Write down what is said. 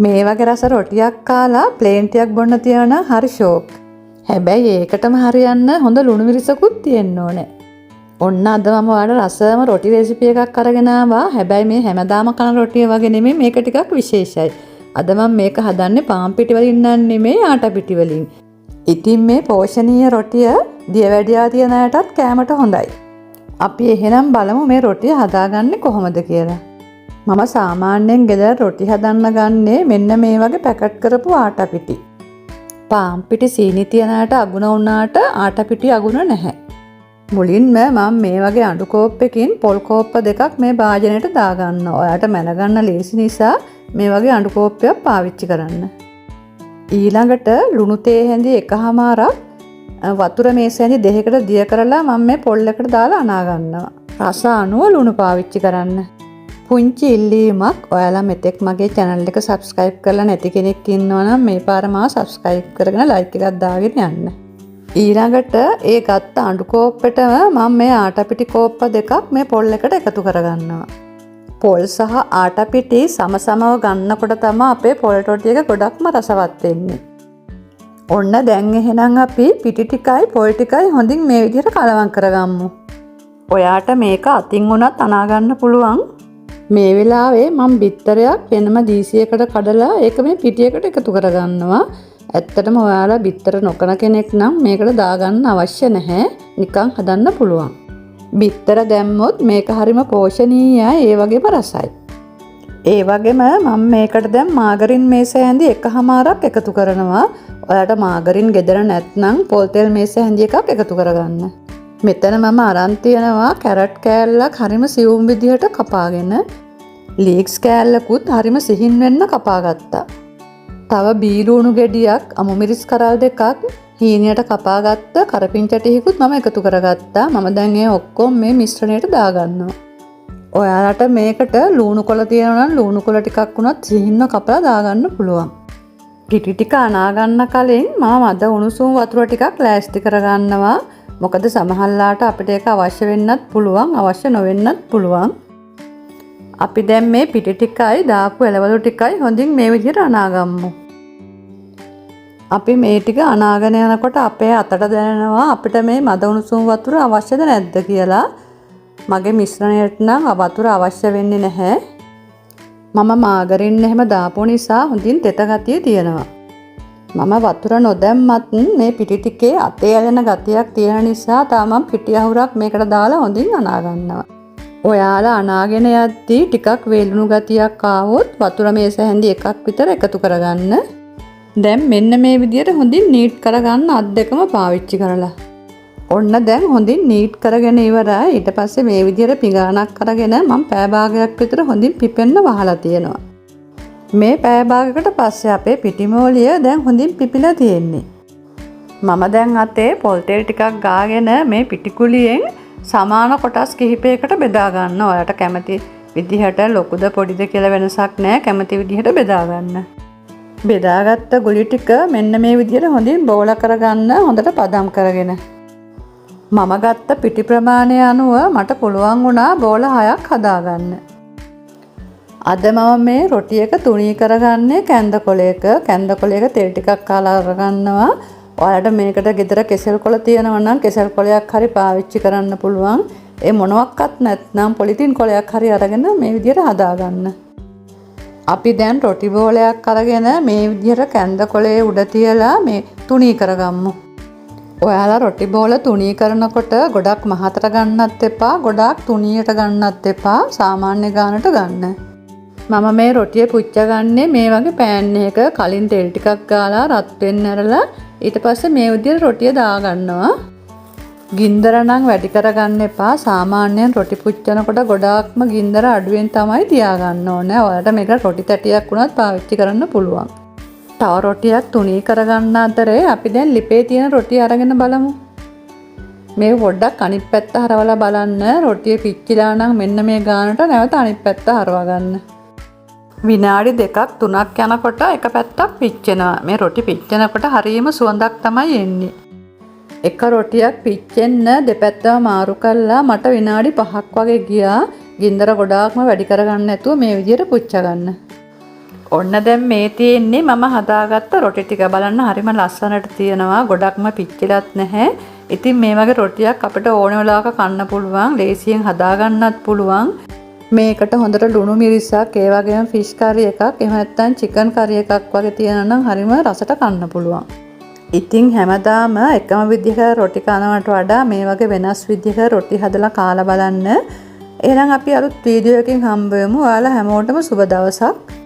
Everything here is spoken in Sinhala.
මේ වගේ රස රොටියක් කාලා ප්ලේන් ටිකක් බොන්න තියන හරි ෂෝක්. හැබැයි ඒකටම හරියන්න හොඳ ලුණු මිරිසකුත් තියෙන්න ඕනේ. ඔන්න අද මම ඔයාලට රසම රොටි රෙසිපි එකක් අරගෙන ආවා. හැබැයි මේ හැමදාම කන රොටිය වගේ නෙමෙයි, මේක ටිකක් විශේෂයි. අද මම මේක හදන්නේ පාන් පිටි වලින් නෙමෙයි, ආටා පිටි වලින්. ඉතින් මේ පෝෂණීය රොටිය දියවැඩියා තියන අයටත් කෑමට හොඳයි. අපි එහෙනම් බලමු මේ රොටිය හදාගන්නේ කොහොමද කියලා. මම සාමාන්‍යයෙන් ගෙදර රොටි හදන්න ගන්නේ මෙන්න මේ වගේ පැකට් කරපු ආටා පිටි. පාන් පිටි සීනි තියන අයට අගුණ වුණාට ආටා පිටි අගුණ නැහැ. මුලින්ම මම මේ වගේ අඬු කෝප්පකින් පොල් කෝප්ප දෙකක් මේ භාජනයට දාගන්නවා. ඔයාලට මැනගන්න ලේසි නිසා මේ වගේ අඬු කෝප්පයක් පාවිච්චි කරන්න. ඊළඟට ලුණු තේ හැඳි එකහමාරක් වතුර මේස හැඳි දෙකකට දිය කරලා මම මේ පොල් එකට දාලා අනා ගන්නවා. රස අනුව ලුණු පාවිච්චි කරන්න. පුංචි ඉල්ලීමක්, ඔයාලා මෙතෙක් මගේ channel එක subscribe කරලා නැති කෙනෙක් ඉන්නවා නම් මේ පාර මාව subscribe කරගෙන like එකක් දාගෙන යන්න. ඊළඟට ඒ ගත්ත අඬු කෝප්පෙටම මම මේ ආටා පිටි කෝප්ප දෙකක් මේ පොල් එකට එකතු කරගන්නවා. පොල් සහ ආටා පිටි සමසමව ගන්නකොට තමයි අපේ පොල් රොටි එක ගොඩක්ම රසවත් වෙන්නේ. ඔන්න දැන් එහෙනම් අපි පිටි ටිකයි පොල් ටිකයි හොඳින් මේ විදිහට කලවම් කරගමු. ඔයාට මේක අතින් උනත් අනා ගන්න පුළුවන්. මේ වෙලාවේ මම බිත්තරයක් වෙනම දීසියකට කඩලා ඒක මේ පිටියකට එකතු කරගන්නවා. ඇත්තටම ඔයාලා බිත්තර නොකන කෙනෙක් නම් මේකට දාගන්න අවශ්‍ය නැහැ. නිකන් හදන්න පුළුවන්. බිත්තර දැම්මොත් මේක හරිම පෝෂණීයයි, ඒ වගේම රසයි. ඒ වගේම මම මේකට දැන් මාගරින් මේස හැඳි එකහමාරක් එකතු කරනවා. ඔයාලට මාගරින් ගෙදර නැත්නම් පොල් තෙල් මේස හැඳි එකක් එකතු කරගන්න. මෙතන මම අරන් තියනවා කැරට් කෑල්ලක් හරිම සියුම් විදිහට කපාගෙන, ලීක්ස් කෑල්ලකුත් හරිම සිහින් වෙන්න කපාගත්තා. තව බීලුණු ගෙඩියක්, අමු මිරිස් කරල් දෙකක්, හීනියට කපාගත්ත කරපිංචා ටිකකුත් මම එකතු කරගත්තා. මම දැන් ඒ ඔක්කොම මේ මිශ්‍රණයට දාගන්නවා. ඔයාලට මේකට ලුණු කොළ තියෙනවා නම් ලුණු කොළ ටිකක් උනත් සිහින්ව කපලා දාගන්න පුළුවන්. පිටි ටික අනා ගන්න කලින් මම මද උණුසුම් වතුර ටිකක් ලෑස්ති කරගන්නවා. මොකද සමහරලාට අපිට ඒක අවශ්‍ය වෙන්නත් පුළුවන්, අවශ්‍ය නොවෙන්නත් පුළුවන්. අපි දැන් මේ පිටි ටිකයි දාපු එළවලු ටිකයි හොඳින් මේ විදිහට අනාගමු. අපි මේ ටික අනාගෙන යනකොට අපේ අතට දැනෙනවා අපිට මේ මද උණුසුම් වතුර අවශ්‍යද නැද්ද කියලා. මගේ මිශ්‍රණයට නම් වතුර අවශ්‍ය වෙන්නේ නැහැ. මම මාගරින් එහෙම දාපු නිසා හොඳින් තෙත ගතිය තියෙනවා. මම වතුර නොදැම්මත් මේ පිටි ටිකේ අතේ ඇලෙන ගතියක් තියෙන නිසා තාම පිටි අහුරක් මේකට දාලා හොඳින් අනා ගන්නවා. ඔයාලා අනාගෙන යද්දී ටිකක් වේලුණු ගතියක් ආවොත් වතුර මේස හැඳි එකක් විතර එකතු කරගන්න. දැන් මෙන්න මේ විදිහට හොඳින් නීට් කරගන්න අත් දෙකම පාවිච්චි කරලා. ඔන්න දැන් හොඳින් නීට් කරගෙන ඉවරයි. ඊට පස්සේ මේ විදිහට පිඟානක් අරගෙන මම පෑ භාගයක් විතර හොඳින් පිපෙන්න වහලා තියෙනවා. මේ පෑ භාගයකට පස්සේ අපේ පිටිමෝලිය දැන් හොඳින් පිපිලා තියෙන්නේ. මම දැන් අතේ පොල් තෙල් ටිකක් ගාගෙන මේ පිටිකුලියෙන් සමාන කොටස් කිහිපයකට බෙදා ගන්න. ඔයාලට කැමති විදිහට ලොකුද පොඩිද කියලා වෙනසක් නැහැ. කැමති විදිහට බෙදා ගන්න. බෙදාගත්ත ගුලි ටික මෙන්න මේ විදිහට හොඳින් බෝල කරගන්න, හොඳට පදම් කරගෙන. මම ගත්ත පිටි ප්‍රමාණය අනුව මට පුළුවන් වුණා බෝල 6ක් හදාගන්න. අද මම මේ රොටි එක තුනී කරගන්නේ කැන්ද කොලයක. කැන්ද කොලයක තෙල් ටිකක් කාලා අරගන්නවා. ඔයාලට මේකට ගෙදර කෙසෙල් කොළ තියෙනවා නම් කෙසෙල් කොලයක් හරි පාවිච්චි කරන්න පුළුවන්. ඒ මොනවත් නැත්නම් පොලිතින් කොලයක් හරි අරගෙන මේ විදිහට හදාගන්න. අපි දැන් රොටි බෝලයක් අරගෙන මේ විදිහට කැන්ද කොලේ උඩ තියලා මේ තුනී කරගමු. ඔයාලා රොටි බෝල තුනී කරනකොට ගොඩක් මහතට ගන්නත් එපා, ගොඩක් තුනීයට ගන්නත් එපා. සාමාන්‍ය ගානට ගන්න. මම මේ රොටිය පුච්ච ගන්නේ මේ වගේ පෑන් එකක කලින් තෙල් ටිකක් ගාලා රත් වෙන්න ඇරලා ඊට පස්සේ මේ විදිහට රොටිය දාගන්නවා. ගින්දර නම් වැඩි කරගන්න එපා. සාමාන්‍යයෙන් රොටි පුච්චනකොට ගොඩාක්ම ගින්දර අඩුවෙන් තමයි තියාගන්න ඕනේ. ඔයාලට මේක රොටි තැටියක් වුණත් පාවිච්චි කරන්න පුළුවන්. තව රොටියක් තුනී කරගන්න අතරේ අපි දැන් ලිපේ තියෙන රොටිය අරගෙන බලමු. මේ පොඩ්ඩක් අනිත් පැත්ත හරවලා බලන්න. රොටිය පිච්චිලා නම් මෙන්න මේ ගානට නැවත අනිත් පැත්ත හරවා ගන්න. විනාඩි 2ක් 3ක් යනකොට එක පැත්තක් පිච්චෙනවා. මේ රොටි පිච්චෙනකොට හරියම සුවඳක් තමයි එන්නේ. එක රොටියක් පිච්චෙන්න දෙපැත්තම මාරු කළා මට විනාඩි 5ක් වගේ ගියා. ගින්දර ගොඩාක්ම වැඩි කරගන්න නැතුව මේ විදිහට පුච්ච ගන්න. ඔන්න දැන් මේ තියෙන්නේ මම හදාගත්ත රොටි ටික. බලන්න හරිම ලස්සනට තියෙනවා. ගොඩක්ම පිච්චිලත් නැහැ. ඉතින් මේ වගේ රොටියක් අපිට ඕන වෙලාවක කන්න පුළුවන්. ලේසියෙන් හදාගන්නත් පුළුවන්. මේකට හොඳට ලුණු මිරිසක්, ඒ වගේම ෆිෂ් කරි එකක්, එහෙම නැත්නම් චිකන් කරි එකක් වගේ තියෙනවා නම් හරිම රසට කන්න පුළුවන්. ඉතින් හැමදාම එකම විදිහක රොටි කනවට වඩා මේ වගේ වෙනස් විදිහක රොටි හදලා කාලා බලන්න. එහෙනම් අපි අලුත් වීඩියෝ එකකින් හම්බ වෙමු. ඔයාලා හැමෝටම සුබ දවසක්.